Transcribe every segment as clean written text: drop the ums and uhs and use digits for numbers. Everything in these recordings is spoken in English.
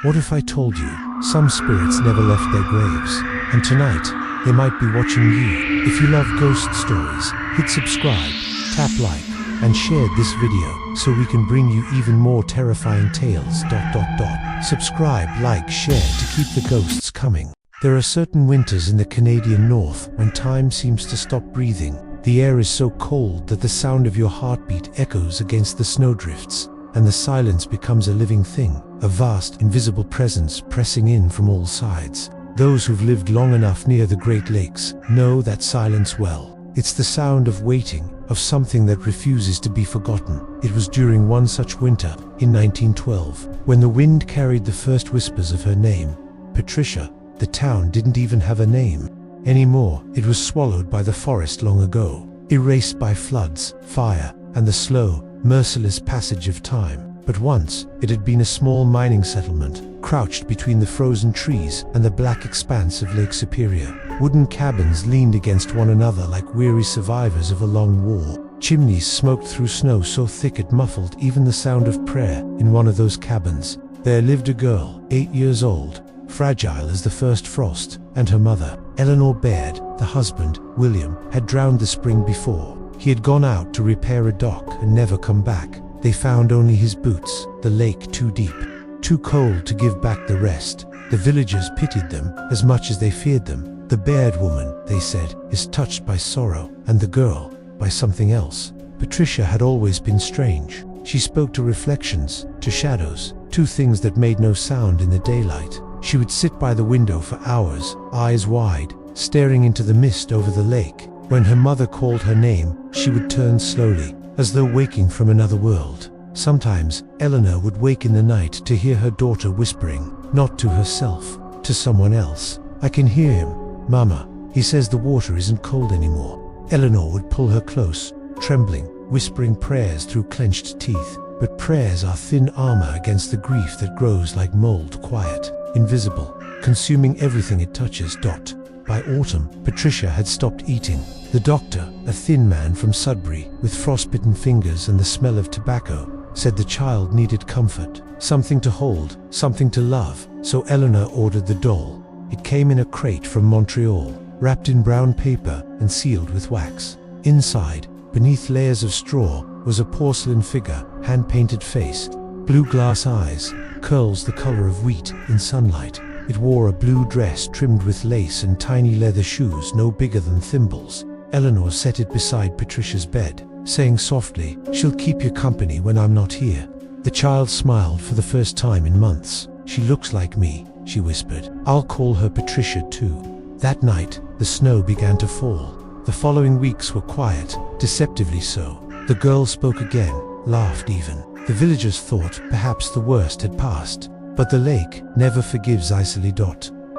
What if I told you some spirits never left their graves, and tonight they might be watching you? If you love ghost stories, hit subscribe, tap like, and share this video so we can bring you even more terrifying tales. Subscribe, like, share to keep the ghosts coming. There are certain winters in the Canadian North when time seems to stop breathing. The air is so cold that the sound of your heartbeat echoes against the snowdrifts, and the silence becomes a living thing, a vast, invisible presence pressing in from all sides. Those who've lived long enough near the Great Lakes know that silence well. It's the sound of waiting, of something that refuses to be forgotten. It was during one such winter, in 1912, when the wind carried the first whispers of her name, Patricia. The town didn't even have a name anymore. It was swallowed by the forest long ago, erased by floods, fire, and the slow, merciless passage of time. But once, it had been a small mining settlement, crouched between the frozen trees and the black expanse of Lake Superior. Wooden cabins leaned against one another like weary survivors of a long war. Chimneys smoked through snow so thick it muffled even the sound of prayer. In one of those cabins, there lived a girl, 8 years old, fragile as the first frost, and her mother, Eleanor Baird. The husband, William, had drowned the spring before. He had gone out to repair a dock and never come back. They found only his boots, the lake too deep, too cold to give back the rest. The villagers pitied them as much as they feared them. The Baird woman, they said, is touched by sorrow, and the girl, by something else. Patricia had always been strange. She spoke to reflections, to shadows, to things that made no sound in the daylight. She would sit by the window for hours, eyes wide, staring into the mist over the lake. When her mother called her name, she would turn slowly, as though waking from another world. Sometimes, Eleanor would wake in the night to hear her daughter whispering, not to herself, to someone else. "I can hear him, Mama. He says the water isn't cold anymore." Eleanor would pull her close, trembling, whispering prayers through clenched teeth. But prayers are thin armor against the grief that grows like mold, quiet, invisible, consuming everything it touches. By autumn, Patricia had stopped eating. The doctor, a thin man from Sudbury, with frostbitten fingers and the smell of tobacco, said the child needed comfort, something to hold, something to love. So Eleanor ordered the doll. It came in a crate from Montreal, wrapped in brown paper and sealed with wax. Inside, beneath layers of straw, was a porcelain figure, hand-painted face, blue glass eyes, curls the color of wheat in sunlight. It wore a blue dress trimmed with lace and tiny leather shoes no bigger than thimbles. Eleanor set it beside Patricia's bed, saying softly, "She'll keep you company when I'm not here." The child smiled for the first time in months. "She looks like me," she whispered. "I'll call her Patricia too." That night, the snow began to fall. The following weeks were quiet, deceptively so. The girl spoke again, laughed even. The villagers thought perhaps the worst had passed. But the lake never forgives easily.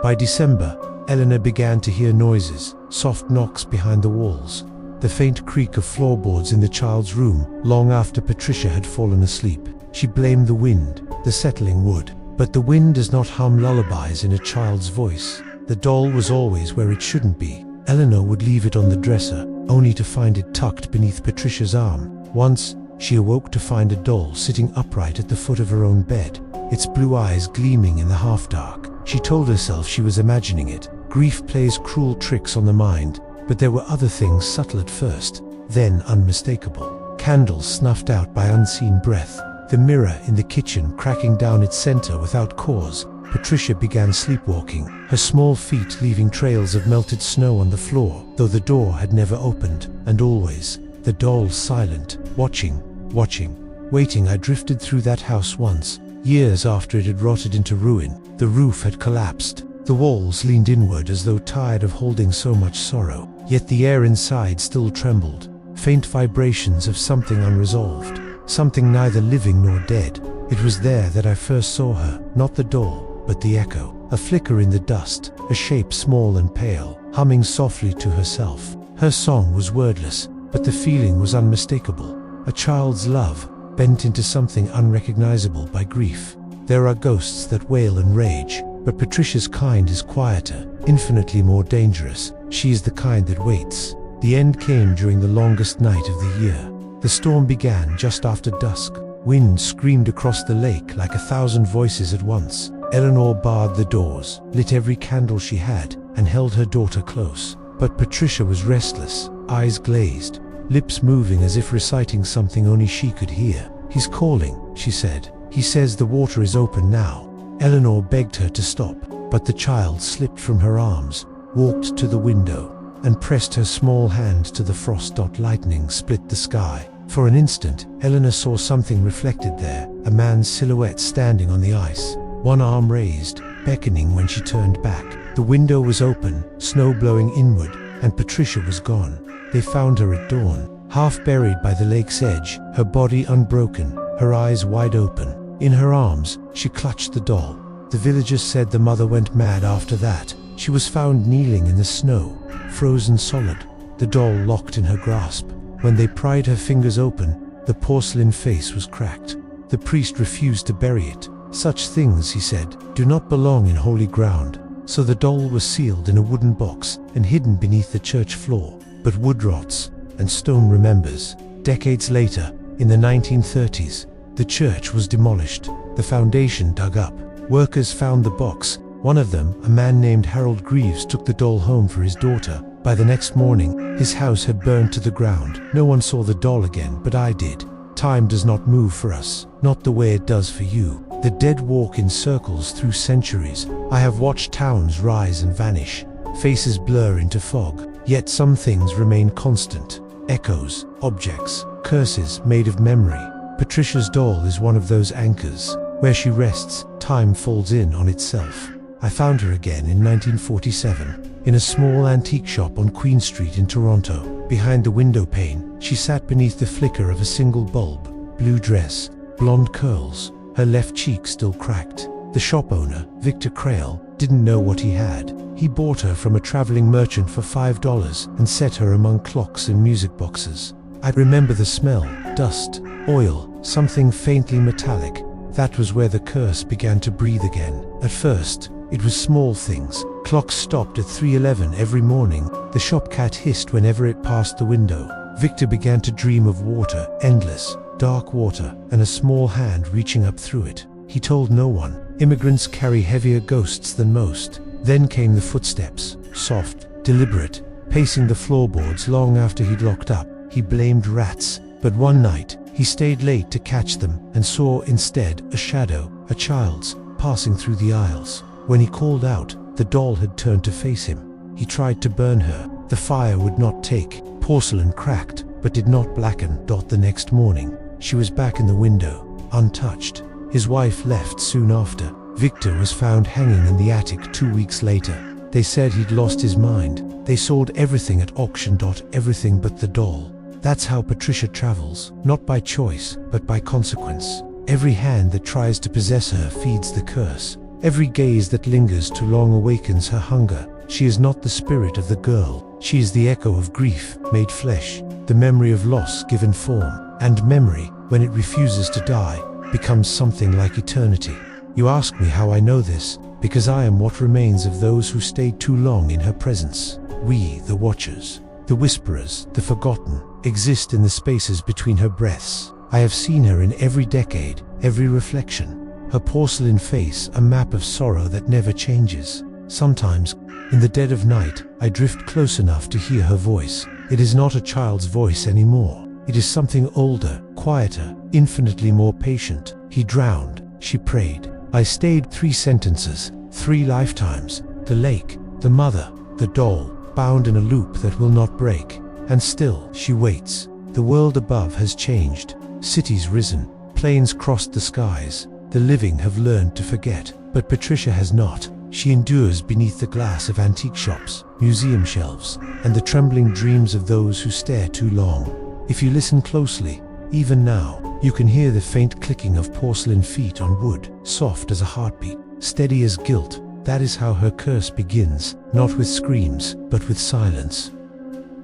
By December, Eleanor began to hear noises, soft knocks behind the walls, the faint creak of floorboards in the child's room. Long after Patricia had fallen asleep, she blamed the wind, the settling wood. But the wind does not hum lullabies in a child's voice. The doll was always where it shouldn't be. Eleanor would leave it on the dresser, only to find it tucked beneath Patricia's arm. Once, she awoke to find a doll sitting upright at the foot of her own bed, its blue eyes gleaming in the half-dark. She told herself she was imagining it. Grief plays cruel tricks on the mind, but there were other things subtle at first, then unmistakable. Candles snuffed out by unseen breath, the mirror in the kitchen cracking down its center without cause. Patricia began sleepwalking, her small feet leaving trails of melted snow on the floor, though the door had never opened. And always, the doll silent, watching, waiting. I drifted through that house once, years after it had rotted into ruin. The roof had collapsed. The walls leaned inward as though tired of holding so much sorrow. Yet the air inside still trembled, faint vibrations of something unresolved, something neither living nor dead. It was there that I first saw her, not the doll, but the echo. A flicker in the dust, a shape small and pale, humming softly to herself. Her song was wordless, but the feeling was unmistakable. A child's love, bent into something unrecognizable by grief. There are ghosts that wail and rage, but Patricia's kind is quieter, infinitely more dangerous. She is the kind that waits. The end came during the longest night of the year. The storm began just after dusk. Wind screamed across the lake like 1,000 voices at once. Eleanor barred the doors, lit every candle she had, and held her daughter close. But Patricia was restless, eyes glazed, lips moving as if reciting something only she could hear. "He's calling," she said. "He says the water is open now." Eleanor begged her to stop, but the child slipped from her arms, walked to the window, and pressed her small hand to the frost. Lightning split the sky. For an instant, Eleanor saw something reflected there, a man's silhouette standing on the ice, one arm raised, beckoning. When she turned back, the window was open, snow blowing inward, and Patricia was gone. They found her at dawn, half buried by the lake's edge, her body unbroken, her eyes wide open. In her arms, she clutched the doll. The villagers said the mother went mad after that. She was found kneeling in the snow, frozen solid, the doll locked in her grasp. When they pried her fingers open, the porcelain face was cracked. The priest refused to bury it. "Such things," he said, "do not belong in holy ground." So the doll was sealed in a wooden box and hidden beneath the church floor. But wood rots, and stone remembers. Decades later, in the 1930s, the church was demolished, the foundation dug up. Workers found the box. One of them, a man named Harold Greaves, took the doll home for his daughter. By the next morning, his house had burned to the ground. No one saw the doll again, but I did. Time does not move for us, not the way it does for you. The dead walk in circles through centuries. I have watched towns rise and vanish, faces blur into fog, yet some things remain constant. Echoes, objects, curses made of memory. Patricia's doll is one of those anchors. Where she rests, time folds in on itself. I found her again in 1947, in a small antique shop on Queen Street in Toronto. Behind the window pane, she sat beneath the flicker of a single bulb. Blue dress, blonde curls, her left cheek still cracked. The shop owner, Victor Crail, didn't know what he had. He bought her from a traveling merchant for $5 and set her among clocks and music boxes. I remember the smell, dust, oil, something faintly metallic. That was where the curse began to breathe again. At first, it was small things. Clocks stopped at 3:11 every morning. The shop cat hissed whenever it passed the window. Victor began to dream of water, endless, dark water, and a small hand reaching up through it. He told no one. Immigrants carry heavier ghosts than most. Then came the footsteps, soft, deliberate, pacing the floorboards long after he'd locked up. He blamed rats, but one night, he stayed late to catch them and saw instead a shadow, a child's, passing through the aisles. When he called out, the doll had turned to face him. He tried to burn her. The fire would not take. Porcelain cracked, but did not blacken. The next morning, she was back in the window, untouched. His wife left soon after. Victor was found hanging in the attic 2 weeks later. They said he'd lost his mind. They sold everything at auction. Everything but the doll. That's how Patricia travels, not by choice, but by consequence. Every hand that tries to possess her feeds the curse. Every gaze that lingers too long awakens her hunger. She is not the spirit of the girl. She is the echo of grief, made flesh, the memory of loss given form. And memory, when it refuses to die, becomes something like eternity. You ask me how I know this, because I am what remains of those who stayed too long in her presence. We, the watchers, the whisperers, the forgotten, exist in the spaces between her breaths. I have seen her in every decade, every reflection. Her porcelain face, a map of sorrow that never changes. Sometimes, in the dead of night, I drift close enough to hear her voice. It is not a child's voice anymore. It is something older, quieter, infinitely more patient. He drowned, she prayed. I stayed 3 sentences, 3 lifetimes. The lake, the mother, the doll, bound in a loop that will not break. And still, she waits. The world above has changed. Cities risen, planes crossed the skies. The living have learned to forget, but Patricia has not. She endures beneath the glass of antique shops, museum shelves, and the trembling dreams of those who stare too long. If you listen closely, even now, you can hear the faint clicking of porcelain feet on wood, soft as a heartbeat, steady as guilt. That is how her curse begins, not with screams, but with silence.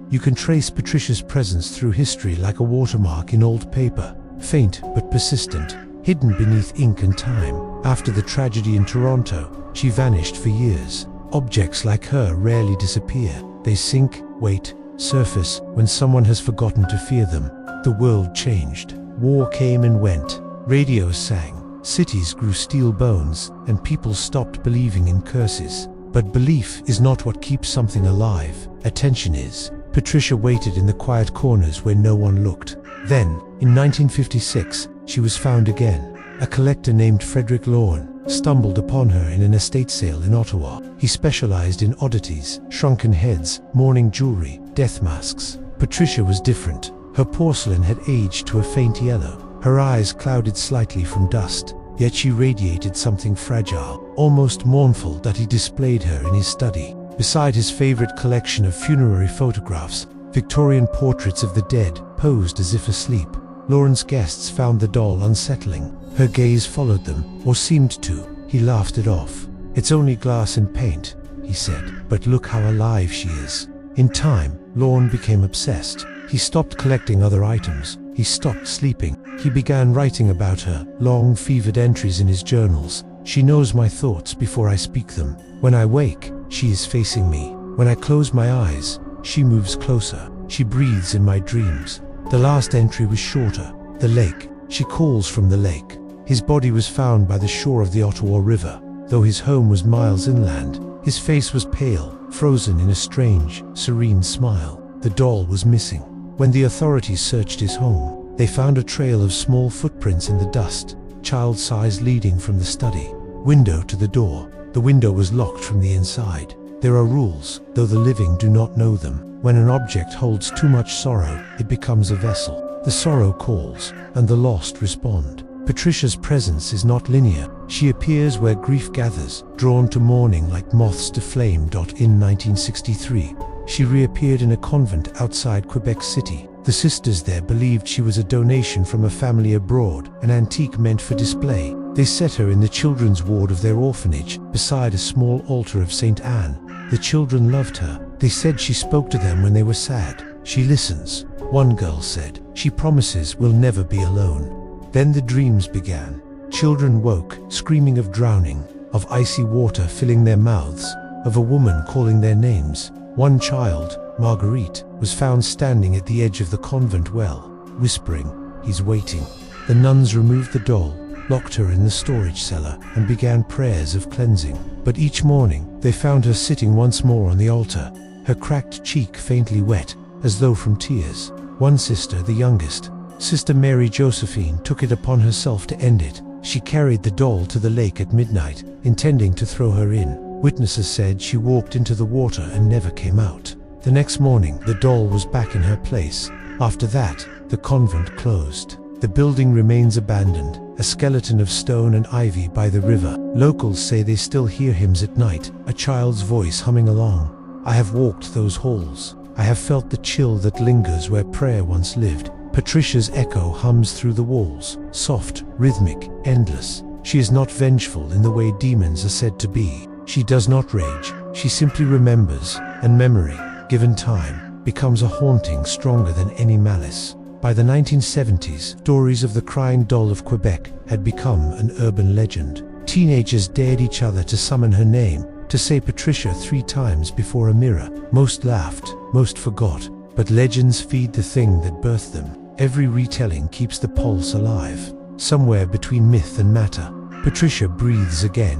You can trace Patricia's presence through history like a watermark in old paper, faint but persistent, hidden beneath ink and time. After the tragedy in Toronto, she vanished for years. Objects like her rarely disappear. They sink, wait, surface when someone has forgotten to fear them. The world changed. War came and went. Radios sang. cities grew steel bones, and people stopped believing in curses. But belief is not what keeps something alive. Attention is. Patricia waited in the quiet corners where no one looked. Then, in 1956, she was found again. A collector named Frederick Lorne stumbled upon her in an estate sale in Ottawa. He specialized in oddities, shrunken heads, mourning jewelry, death masks. Patricia was different. Her porcelain had aged to a faint yellow. Her eyes clouded slightly from dust, yet she radiated something fragile, almost mournful, that he displayed her in his study. Beside his favorite collection of funerary photographs, Victorian portraits of the dead posed as if asleep. Lawrence's guests found the doll unsettling. Her gaze followed them, or seemed to. He laughed it off. "It's only glass and paint," he said, "but look how alive she is." In time, Lorne became obsessed. He stopped collecting other items. He stopped sleeping. He began writing about her, long, fevered entries in his journals. "She knows my thoughts before I speak them. When I wake, she is facing me. When I close my eyes, she moves closer. She breathes in my dreams." The last entry was shorter. "The lake. She calls from the lake." His body was found by the shore of the Ottawa River. Though his home was miles inland, his face was pale, frozen in a strange, serene smile. The doll was missing. When the authorities searched his home, they found a trail of small footprints in the dust, child-sized, leading from the study window to the door. The window was locked from the inside. There are rules, though the living do not know them. When an object holds too much sorrow, it becomes a vessel. The sorrow calls, and the lost respond. Patricia's presence is not linear. She appears where grief gathers, drawn to mourning like moths to flame. In 1963, she reappeared in a convent outside Quebec City. The sisters there believed she was a donation from a family abroad, an antique meant for display. They set her in the children's ward of their orphanage, beside a small altar of St. Anne. The children loved her. They said she spoke to them when they were sad. "She listens," one girl said. "She promises we'll never be alone." Then the dreams began. Children woke, screaming of drowning, of icy water filling their mouths, of a woman calling their names. One child, Marguerite, was found standing at the edge of the convent well, whispering, "He's waiting." The nuns removed the doll, locked her in the storage cellar, and began prayers of cleansing. But each morning, they found her sitting once more on the altar, her cracked cheek faintly wet, as though from tears. One sister, the youngest, Sister Mary Josephine, took it upon herself to end it. She carried the doll to the lake at midnight, intending to throw her in. Witnesses said she walked into the water and never came out. The next morning, the doll was back in her place. After that, the convent closed. The building remains abandoned, a skeleton of stone and ivy by the river. Locals say they still hear hymns at night, a child's voice humming along. "I have walked those halls. I have felt the chill that lingers where prayer once lived." Patricia's echo hums through the walls, soft, rhythmic, endless. She is not vengeful in the way demons are said to be. She does not rage. She simply remembers, and memory, given time, becomes a haunting stronger than any malice. By the 1970s, stories of the crying doll of Quebec had become an urban legend. Teenagers dared each other to summon her name, to say Patricia 3 times before a mirror. Most laughed, most forgot, but legends feed the thing that birthed them. Every retelling keeps the pulse alive, somewhere between myth and matter. Patricia breathes again.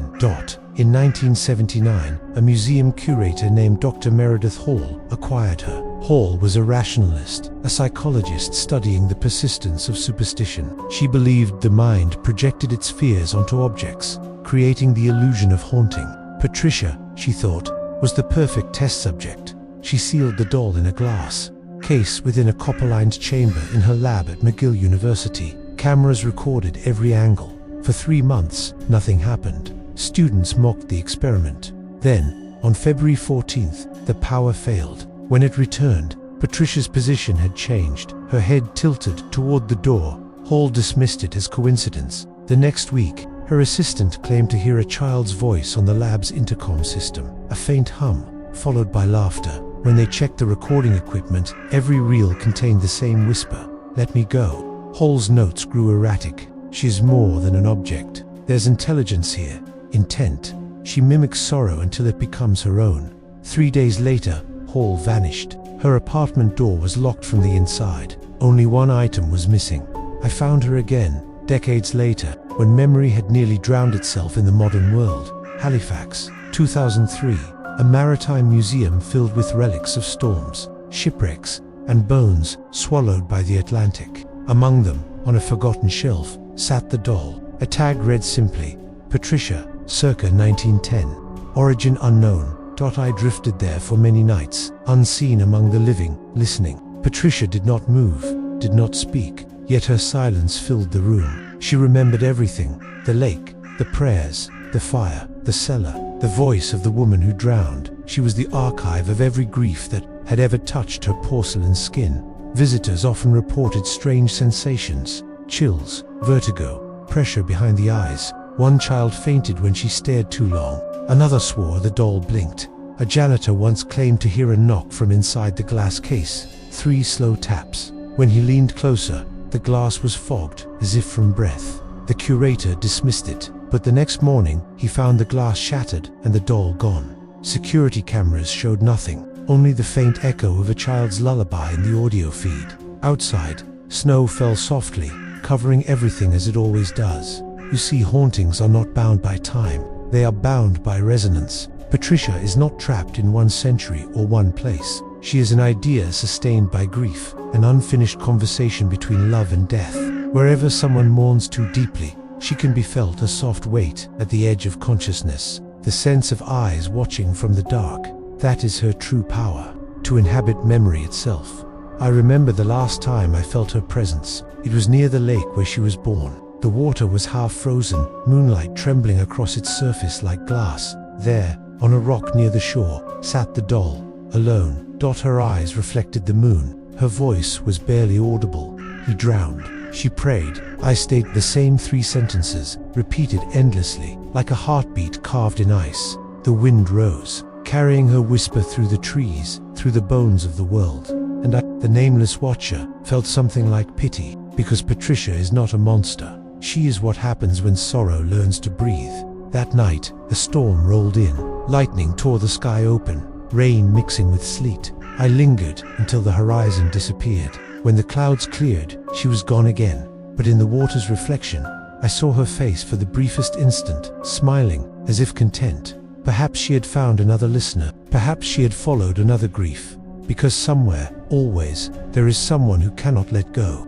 In 1979, a museum curator named Dr. Meredith Hall acquired her. Hall was a rationalist, a psychologist studying the persistence of superstition. She believed the mind projected its fears onto objects, creating the illusion of haunting. Patricia, she thought, was the perfect test subject. She sealed the doll in a glass case within a copper-lined chamber in her lab at McGill University. Cameras recorded every angle. For 3 months, nothing happened. Students mocked the experiment. Then, on February 14th, the power failed. When it returned, Patricia's position had changed. Her head tilted toward the door. Hall dismissed it as coincidence. The next week, her assistant claimed to hear a child's voice on the lab's intercom system, a faint hum, followed by laughter. When they checked the recording equipment, every reel contained the same whisper, "Let me go." Hall's notes grew erratic. "She's more than an object. There's intelligence here, intent. She mimics sorrow until it becomes her own." 3 days later, Hall vanished. Her apartment door was locked from the inside. Only one item was missing. I found her again, decades later, when memory had nearly drowned itself in the modern world. Halifax, 2003, a maritime museum filled with relics of storms, shipwrecks, and bones swallowed by the Atlantic. Among them, on a forgotten shelf, sat the doll. A tag read simply, Patricia, circa 1910. Origin unknown. I drifted there for many nights, unseen among the living, listening. Patricia did not move, did not speak, yet her silence filled the room. She remembered everything: the lake, the prayers, the fire, the cellar, the voice of the woman who drowned. She was the archive of every grief that had ever touched her porcelain skin. Visitors often reported strange sensations: chills, vertigo, pressure behind the eyes. One child fainted when she stared too long. Another swore the doll blinked. A janitor once claimed to hear a knock from inside the glass case. 3 slow taps. When he leaned closer, the glass was fogged, as if from breath. The curator dismissed it, but the next morning he found the glass shattered and the doll gone. Security cameras showed nothing, only the faint echo of a child's lullaby in the audio feed. Outside, snow fell softly, covering everything as it always does. You see, hauntings are not bound by time. They are bound by resonance. Patricia is not trapped in one century or one place. She is an idea sustained by grief, an unfinished conversation between love and death. Wherever someone mourns too deeply, she can be felt, a soft weight at the edge of consciousness, the sense of eyes watching from the dark. That is her true power, to inhabit memory itself. I remember the last time I felt her presence. It was near the lake where she was born. The water was half frozen, moonlight trembling across its surface like glass. There, on a rock near the shore, sat the doll, alone. Her eyes reflected the moon. Her voice was barely audible. He drowned. She prayed. I stayed. The same 3 sentences, repeated endlessly, like a heartbeat carved in ice. The wind rose, carrying her whisper through the trees, through the bones of the world. And I, the nameless watcher, felt something like pity, because Patricia is not a monster. She is what happens when sorrow learns to breathe. That night, a storm rolled in. Lightning tore the sky open, rain mixing with sleet. I lingered until the horizon disappeared. When the clouds cleared, she was gone again. But in the water's reflection, I saw her face for the briefest instant, smiling, as if content. Perhaps she had found another listener. Perhaps she had followed another grief. Because somewhere, always, there is someone who cannot let go.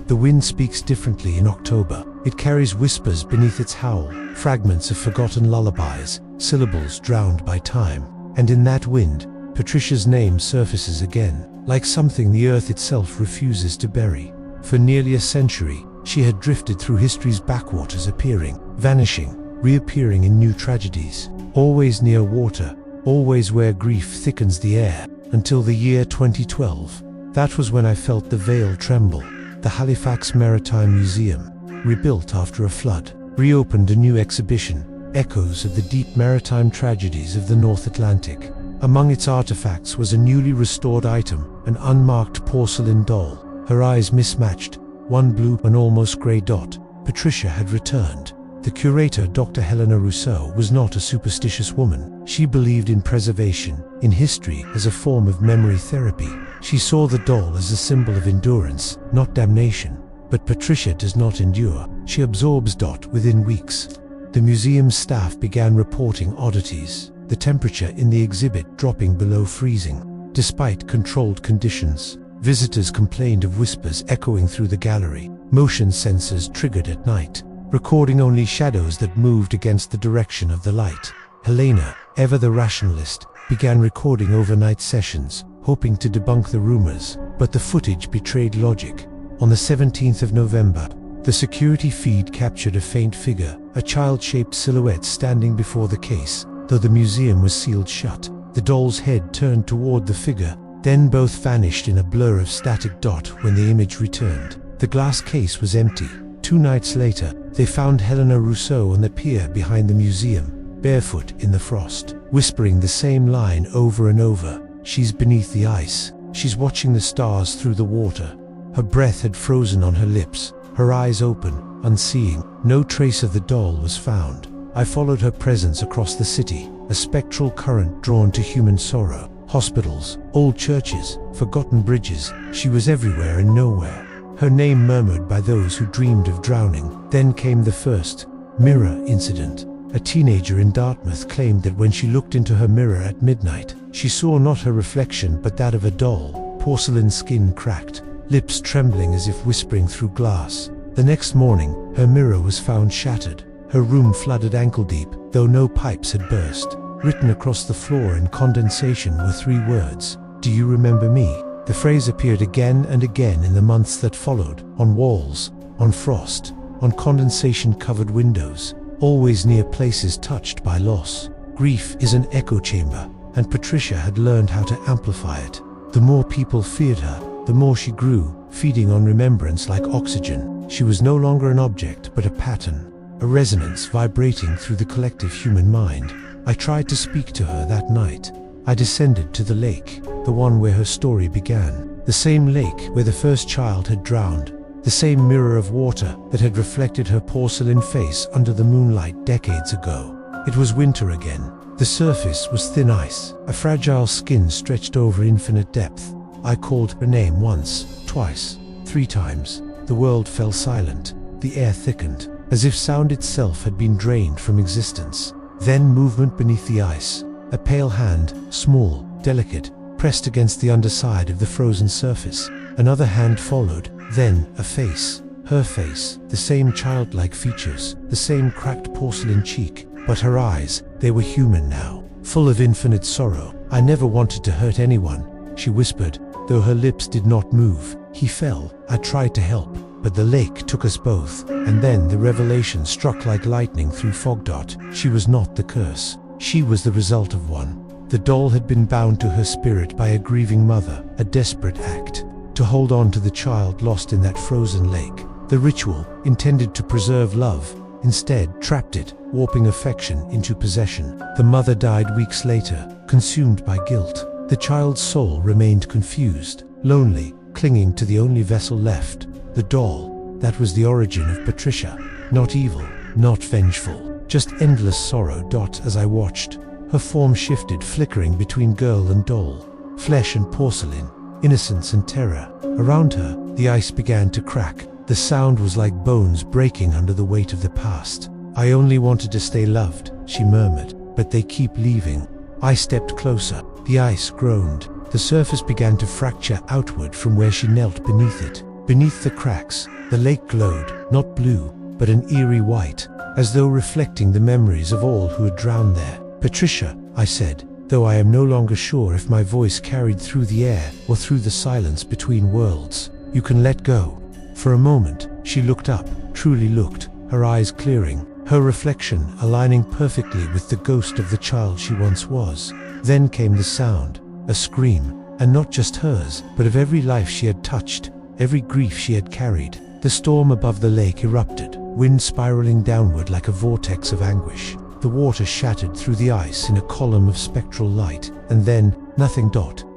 The wind speaks differently in October. It carries whispers beneath its howl, fragments of forgotten lullabies, syllables drowned by time. And in that wind, Patricia's name surfaces again, like something the earth itself refuses to bury. For nearly a century, she had drifted through history's backwaters, appearing, vanishing, reappearing in new tragedies. Always near water, always where grief thickens the air, until the year 2012. That was when I felt the veil tremble. The Halifax Maritime Museum, rebuilt after a flood, reopened a new exhibition, echoes of the deep maritime tragedies of the North Atlantic. Among its artifacts was a newly restored item, an unmarked porcelain doll, her eyes mismatched, one blue, an almost grey dot. Patricia had returned. The curator, Dr. Helena Rousseau, was not a superstitious woman. She believed in preservation, in history as a form of memory therapy. She saw the doll as a symbol of endurance, not damnation. But Patricia does not endure. She absorbs. Within weeks, the museum's staff began reporting oddities. The temperature in the exhibit dropping below freezing. Despite controlled conditions, visitors complained of whispers echoing through the gallery, motion sensors triggered at night, recording only shadows that moved against the direction of the light. Helena, ever the rationalist, began recording overnight sessions, hoping to debunk the rumors, but the footage betrayed logic. On the 17th of November, the security feed captured a faint figure, a child-shaped silhouette standing before the case. Though the museum was sealed shut, the doll's head turned toward the figure, then both vanished in a blur of static. When the image returned, the glass case was empty. 2 nights later, they found Helena Rousseau on the pier behind the museum, barefoot in the frost, whispering the same line over and over. She's beneath the ice. She's watching the stars through the water. Her breath had frozen on her lips, her eyes open, unseeing. No trace of the doll was found. I followed her presence across the city, a spectral current drawn to human sorrow. Hospitals, old churches, forgotten bridges. She was everywhere and nowhere. her name murmured by those who dreamed of drowning. Then came the first mirror incident. A teenager in Dartmouth claimed that when she looked into her mirror at midnight, she saw not her reflection but that of a doll, porcelain skin cracked, lips trembling as if whispering through glass. The next morning, her mirror was found shattered, her room flooded ankle-deep, though no pipes had burst. Written across the floor in condensation were 3 words: "Do you remember me?" The phrase appeared again and again in the months that followed, on walls, on frost, on condensation-covered windows, always near places touched by loss. Grief is an echo chamber, and Patricia had learned how to amplify it. The more people feared her, the more she grew, feeding on remembrance like oxygen. She was no longer an object, but a pattern, a resonance vibrating through the collective human mind. I tried to speak to her that night. I descended to the lake, the one where her story began. The same lake where the first child had drowned. The same mirror of water that had reflected her porcelain face under the moonlight decades ago. It was winter again. The surface was thin ice, a fragile skin stretched over infinite depth. I called her name once, twice, 3 times. The world fell silent. The air thickened, as if sound itself had been drained from existence. Then movement beneath the ice. A pale hand, small, delicate, pressed against the underside of the frozen surface. Another hand followed, then a face. Her face, the same childlike features, the same cracked porcelain cheek, but her eyes, they were human now, full of infinite sorrow. "I never wanted to hurt anyone," she whispered, though her lips did not move. "He fell. I tried to help, but the lake took us both." And then the revelation struck like lightning through fog. She was not the curse. She was the result of one. The doll had been bound to her spirit by a grieving mother, a desperate act, to hold on to the child lost in that frozen lake. The ritual, intended to preserve love, instead trapped it, warping affection into possession. The mother died weeks later, consumed by guilt. The child's soul remained confused, lonely, clinging to the only vessel left, the doll. That was the origin of Patricia. Not evil, not vengeful, just endless sorrow. As I watched, her form shifted, flickering between girl and doll, flesh and porcelain, innocence and terror. Around her, the ice began to crack. The sound was like bones breaking under the weight of the past. "I only wanted to stay loved," she murmured, "but they keep leaving." I stepped closer. The ice groaned. The surface began to fracture outward from where she knelt beneath it. Beneath the cracks, the lake glowed, not blue, but an eerie white, as though reflecting the memories of all who had drowned there. "Patricia," I said, though I am no longer sure if my voice carried through the air or through the silence between worlds, "you can let go." For a moment, she looked up, truly looked, her eyes clearing, her reflection aligning perfectly with the ghost of the child she once was. Then came the sound, a scream, and not just hers, but of every life she had touched, every grief she had carried. The storm above the lake erupted, wind spiraling downward like a vortex of anguish. The water shattered through the ice in a column of spectral light, and then, nothing.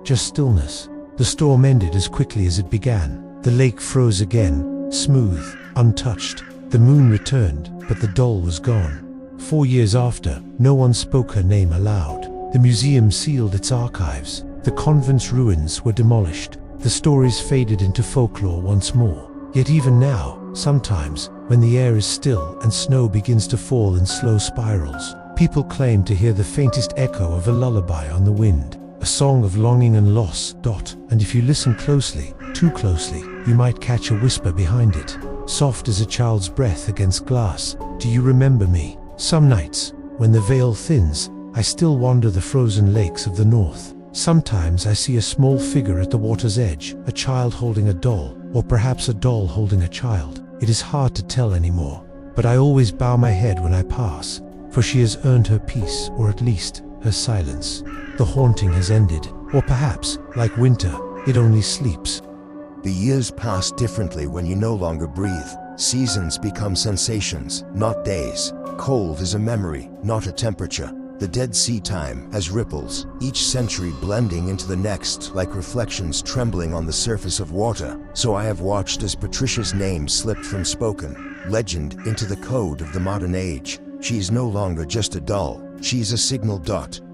Just stillness. The storm ended as quickly as it began. The lake froze again, smooth, untouched. The moon returned, but the doll was gone. 4 years after, no one spoke her name aloud. The museum sealed its archives. The convent's ruins were demolished. The stories faded into folklore once more. Yet even now, sometimes, when the air is still and snow begins to fall in slow spirals, people claim to hear the faintest echo of a lullaby on the wind, a song of longing and loss. And if you listen closely, too closely, you might catch a whisper behind it, soft as a child's breath against glass. "Do you remember me?" Some nights, when the veil thins, I still wander the frozen lakes of the north. Sometimes I see a small figure at the water's edge, a child holding a doll, or perhaps a doll holding a child. It is hard to tell anymore, but I always bow my head when I pass, for she has earned her peace, or at least her silence. The haunting has ended, or perhaps, like winter, it only sleeps. The years pass differently when you no longer breathe. Seasons become sensations, not days. Cold is a memory, not a temperature. The Dead Sea time has ripples, each century blending into the next like reflections trembling on the surface of water. So I have watched as Patricia's name slipped from spoken legend into the code of the modern age. She is no longer just a doll, she is a signal.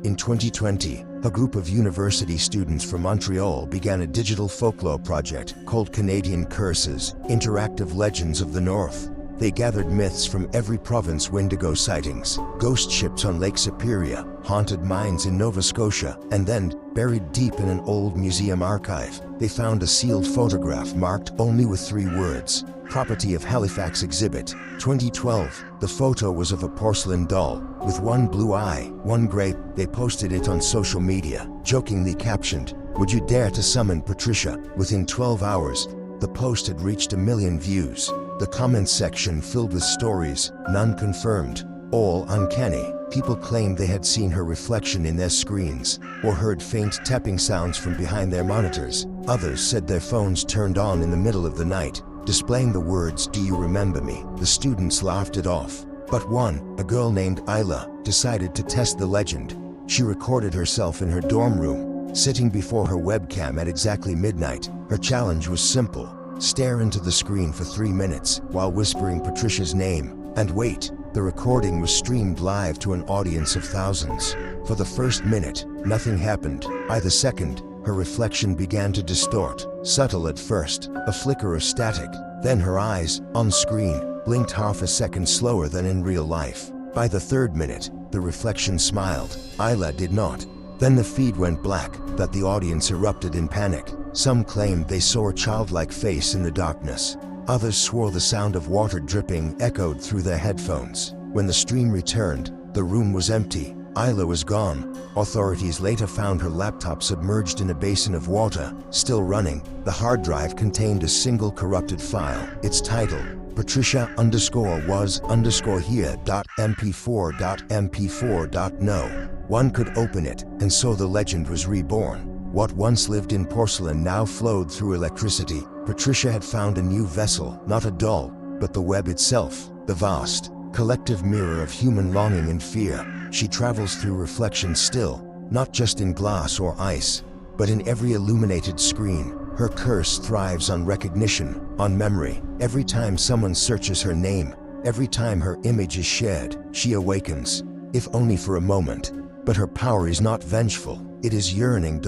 In 2020, a group of university students from Montreal began a digital folklore project called Canadian Curses, Interactive Legends of the North. They gathered myths from every province: Wendigo sightings, ghost ships on Lake Superior, haunted mines in Nova Scotia, and then, buried deep in an old museum archive, they found a sealed photograph marked only with 3 words: property of Halifax exhibit, 2012. The photo was of a porcelain doll, with 1 blue eye, 1 grape. They posted it on social media, jokingly captioned, "Would you dare to summon Patricia?" Within 12 hours, the post had reached 1 million views. The comments section filled with stories, none confirmed, all uncanny. People claimed they had seen her reflection in their screens, or heard faint tapping sounds from behind their monitors. Others said their phones turned on in the middle of the night, displaying the words, "Do you remember me?" The students laughed it off. But one, a girl named Isla, decided to test the legend. She recorded herself in her dorm room, sitting before her webcam at exactly midnight. Her challenge was simple: stare into the screen for 3 minutes while whispering Patricia's name, and wait. The recording was streamed live to an audience of thousands. For the first minute, nothing happened. By the second, her reflection began to distort, subtle at first, a flicker of static. Then her eyes, on screen, blinked half a second slower than in real life. By the third minute, the reflection smiled. Isla did not. Then the feed went black, that the audience erupted in panic. Some claimed they saw a childlike face in the darkness. Others swore the sound of water dripping echoed through their headphones. When the stream returned, the room was empty. Isla was gone. Authorities later found her laptop submerged in a basin of water, still running. The hard drive contained a single corrupted file. Its title, Patricia_was_here.mp4.mp4.no. One could open it, and so the legend was reborn. What once lived in porcelain now flowed through electricity. Patricia had found a new vessel, not a doll, but the web itself, the vast, collective mirror of human longing and fear. She travels through reflections still, not just in glass or ice, but in every illuminated screen. Her curse thrives on recognition, on memory. Every time someone searches her name, every time her image is shared, she awakens, if only for a moment. But her power is not vengeful, it is yearning.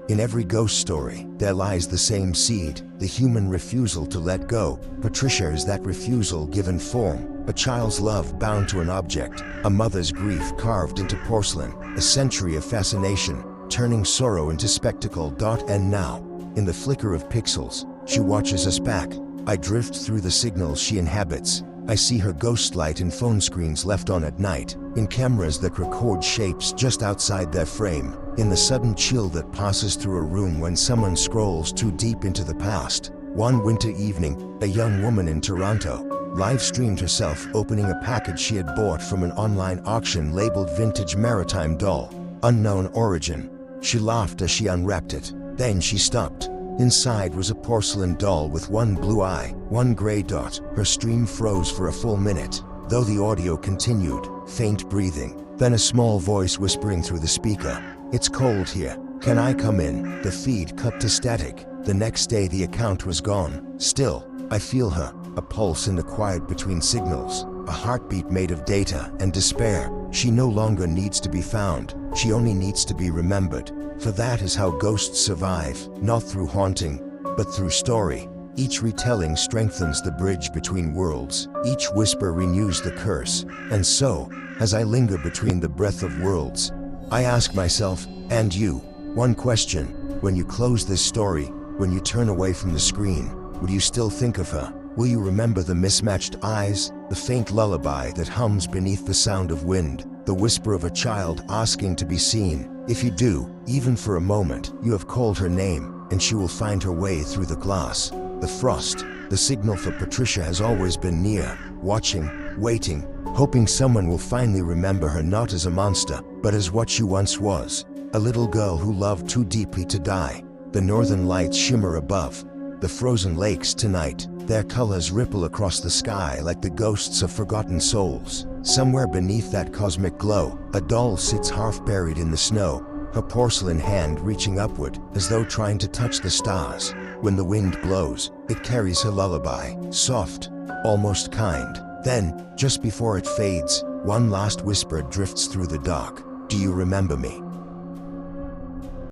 In every ghost story, there lies the same seed, the human refusal to let go. Patricia is that refusal given form, a child's love bound to an object, a mother's grief carved into porcelain, a century of fascination, turning sorrow into spectacle. And now, in the flicker of pixels, she watches us back. I drift through the signals she inhabits. I see her ghost light in phone screens left on at night, in cameras that record shapes just outside their frame, in the sudden chill that passes through a room when someone scrolls too deep into the past. One winter evening, a young woman in Toronto live-streamed herself opening a package she had bought from an online auction labeled Vintage Maritime Doll, Unknown Origin. She laughed as she unwrapped it. Then she stopped. Inside was a porcelain doll with 1 blue eye, 1 gray dot. Her stream froze for a full minute, though the audio continued, faint breathing, then a small voice whispering through the speaker. "It's cold here. Can I come in?" The feed cut to static. The next day the account was gone. Still, I feel her, a pulse in the quiet between signals, a heartbeat made of data and despair. She no longer needs to be found, she only needs to be remembered. For that is how ghosts survive, not through haunting, but through story. Each retelling strengthens the bridge between worlds. Each whisper renews the curse. And so, as I linger between the breath of worlds, I ask myself, and you, one question. When you close this story, when you turn away from the screen, will you still think of her? Will you remember the mismatched eyes, the faint lullaby that hums beneath the sound of wind, the whisper of a child asking to be seen? If you do, even for a moment, you have called her name, and she will find her way through the glass. The frost, the signal for Patricia has always been near, watching, waiting, hoping someone will finally remember her not as a monster, but as what she once was, a little girl who loved too deeply to die. The northern lights shimmer above, the frozen lakes tonight, their colors ripple across the sky like the ghosts of forgotten souls. Somewhere beneath that cosmic glow, a doll sits half buried in the snow, her porcelain hand reaching upward as though trying to touch the stars. When the wind blows, it carries her lullaby, soft, almost kind. Then, just before it fades, one last whisper drifts through the dark. "Do you remember me?"